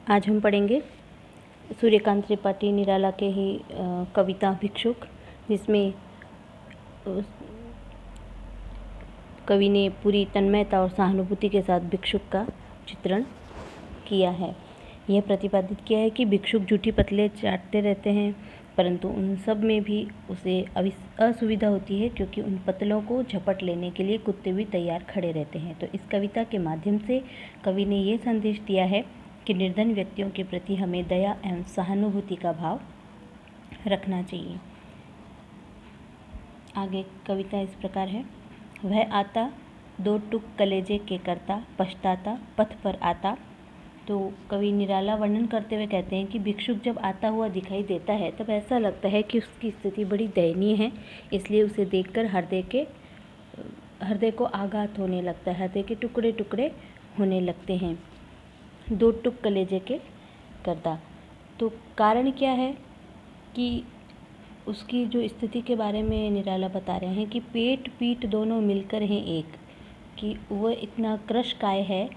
आज हम पढ़ेंगे सूर्यकांत त्रिपाठी निराला के ही कविता भिक्षुक, जिसमें कवि ने पूरी तन्मयता और सहानुभूति के साथ भिक्षुक का चित्रण किया है। यह प्रतिपादित किया है कि भिक्षुक जूठी पतले चाटते रहते हैं, परंतु उन सब में भी उसे असुविधा होती है, क्योंकि उन पतलों को झपट लेने के लिए कुत्ते भी तैयार खड़े रहते हैं। तो इस कविता के माध्यम से कवि ने ये संदेश दिया है कि निर्धन व्यक्तियों के प्रति हमें दया एवं सहानुभूति का भाव रखना चाहिए। आगे कविता इस प्रकार है। वह आता दो टुक कलेजे के करता, पछताता पथ पर आता। तो कवि निराला वर्णन करते हुए कहते हैं कि भिक्षुक जब आता हुआ दिखाई देता है तब ऐसा लगता है कि उसकी स्थिति बड़ी दयनीय है, इसलिए उसे देखकर हृदय को आघात होने लगता है, हृदय के टुकड़े टुकड़े होने लगते हैं। दो टुक कलेजे के करता, तो कारण क्या है कि उसकी जो स्थिति के बारे में निराला बता रहे हैं कि पेट पीठ दोनों मिलकर हैं एक, कि वह इतना क्रशकाय है,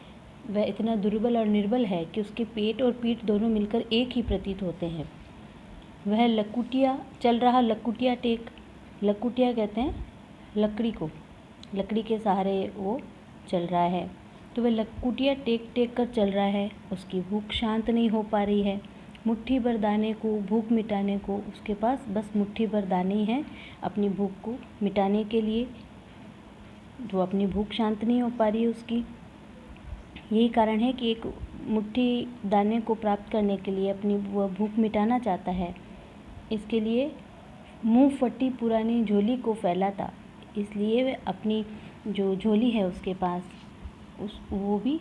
वह इतना दुर्बल और निर्बल है कि उसके पेट और पीठ दोनों मिलकर एक ही प्रतीत होते हैं। वह लकुटिया चल रहा, लकुटिया टेक, लकुटिया कहते हैं लकड़ी को, लकड़ी के सहारे वो चल रहा है। तो वह लकुटिया टेक टेक कर चल रहा है, उसकी भूख शांत नहीं हो पा रही है। मुट्ठी भर दाने को, भूख मिटाने को उसके पास बस मुट्ठी भर दाने ही हैं अपनी भूख को मिटाने के लिए। तो अपनी भूख शांत नहीं हो पा रही है उसकी। यही कारण है कि एक मुट्ठी दाने को प्राप्त करने के लिए अपनी वह भूख मिटाना चाहता है। इसके लिए मुंह फटी पुरानी झोली को फैलाता, इसलिए वह अपनी जो झोली है उसके पास वो भी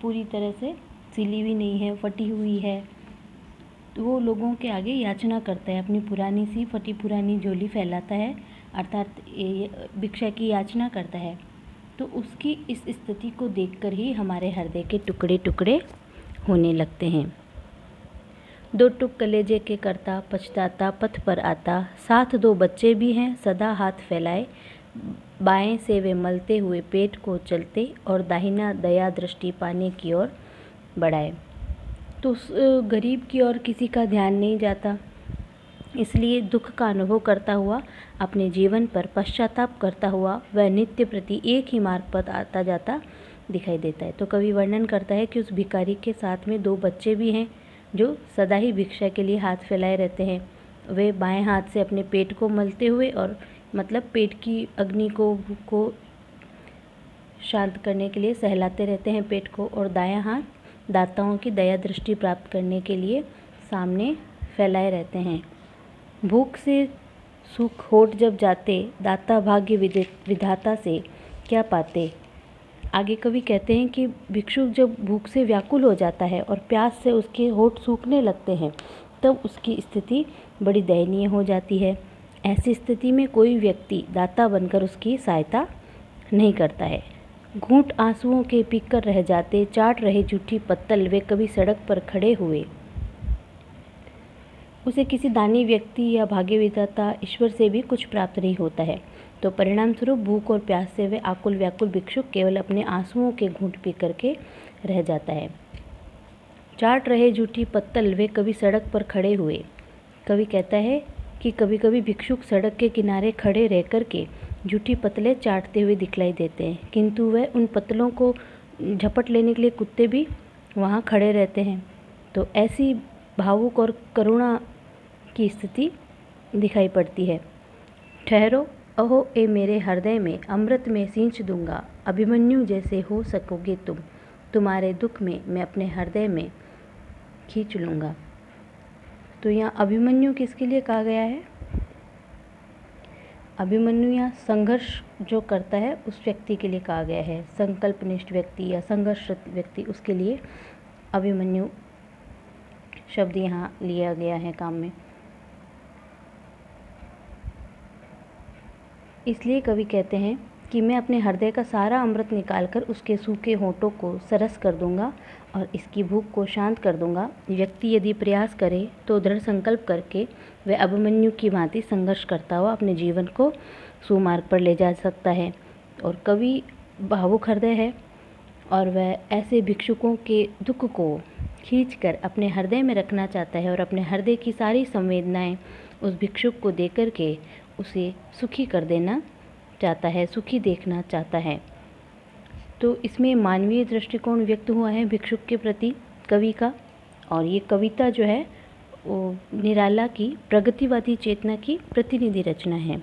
पूरी तरह से सिली हुई नहीं है, फटी हुई है। तो वो लोगों के आगे याचना करता है, अपनी पुरानी सी फटी पुरानी झोली फैलाता है, अर्थात भिक्षा की याचना करता है। तो उसकी इस स्थिति को देखकर ही हमारे हृदय के टुकड़े टुकड़े होने लगते हैं। दो टुक कलेजे के करता, पछताता पथ पर आता। साथ दो बच्चे भी हैं सदा हाथ फैलाए, बाएं से वे मलते हुए पेट को चलते और दाहिना दया दृष्टि पाने की ओर बढ़ाए। तो उस गरीब की ओर किसी का ध्यान नहीं जाता, इसलिए दुख का अनुभव करता हुआ, अपने जीवन पर पश्चाताप करता हुआ वह नित्य प्रति एक ही मार्ग पर आता जाता दिखाई देता है। तो कवि वर्णन करता है कि उस भिखारी के साथ में दो बच्चे भी हैं जो सदा ही भिक्षा के लिए हाथ फैलाए रहते हैं। वे बाएं हाथ से अपने पेट को मलते हुए, और मतलब पेट की अग्नि को शांत करने के लिए सहलाते रहते हैं पेट को, और दायां हाथ दाताओं की दया दृष्टि प्राप्त करने के लिए सामने फैलाए रहते हैं। भूख से सुख होठ जब जाते, दाता भाग्य विधाता से क्या पाते। आगे कवि कहते हैं कि भिक्षुक जब भूख से व्याकुल हो जाता है और प्यास से उसके होठ सूखने लगते हैं, तब उसकी स्थिति बड़ी दयनीय हो जाती है। ऐसी स्थिति में कोई व्यक्ति दाता बनकर उसकी सहायता नहीं करता है। घूंट आंसुओं के पीकर रह जाते, चाट रहे जूठी पत्तल वे कभी सड़क पर खड़े हुए। उसे किसी दानी व्यक्ति या भाग्य विधाता ईश्वर से भी कुछ प्राप्त नहीं होता है। तो परिणाम स्वरूप भूख और प्यास से वे आकुल व्याकुल भिक्षुक केवल अपने आंसुओं के घूंट पी करके रह जाता है। चाट रहे जूठी पत्तल वे कभी सड़क पर खड़े हुए। कवि कहता है कि कभी कभी भिक्षुक सड़क के किनारे खड़े रह कर के जूठी पतले चाटते हुए दिखलाई देते हैं, किंतु वह उन पतलों को झपट लेने के लिए कुत्ते भी वहाँ खड़े रहते हैं। तो ऐसी भावुक और करुणा की स्थिति दिखाई पड़ती है। ठहरो अहो ए मेरे हृदय में, अमृत में सींच दूंगा, अभिमन्यु जैसे हो सकोगे तुम, तुम्हारे दुख में मैं अपने हृदय में खींच लूँगा। तो यहाँ अभिमन्यु किसके लिए कहा गया है? अभिमन्यु यहाँ संघर्ष जो करता है उस व्यक्ति के लिए कहा गया है। संकल्पनिष्ठ व्यक्ति या संघर्षरत व्यक्ति, उसके लिए अभिमन्यु शब्द यहाँ लिया गया है काम में। इसलिए कवि कहते हैं कि मैं अपने हृदय का सारा अमृत निकालकर उसके सूखे होठों को सरस कर दूंगा और इसकी भूख को शांत कर दूंगा। व्यक्ति यदि प्रयास करे तो दृढ़ संकल्प करके वह अभिमन्यु की भांति संघर्ष करता हुआ अपने जीवन को सुमार्ग पर ले जा सकता है। और कवि भावुक हृदय है और वह ऐसे भिक्षुकों के दुख को खींचकर अपने हृदय में रखना चाहता है और अपने हृदय की सारी संवेदनाएं उस भिक्षुक को देकर के उसे सुखी कर देना चाहता है, सुखी देखना चाहता है। तो इसमें मानवीय दृष्टिकोण व्यक्त हुआ है भिक्षुक के प्रति कवि का, और ये कविता जो है वो निराला की प्रगतिवादी चेतना की प्रतिनिधि रचना है।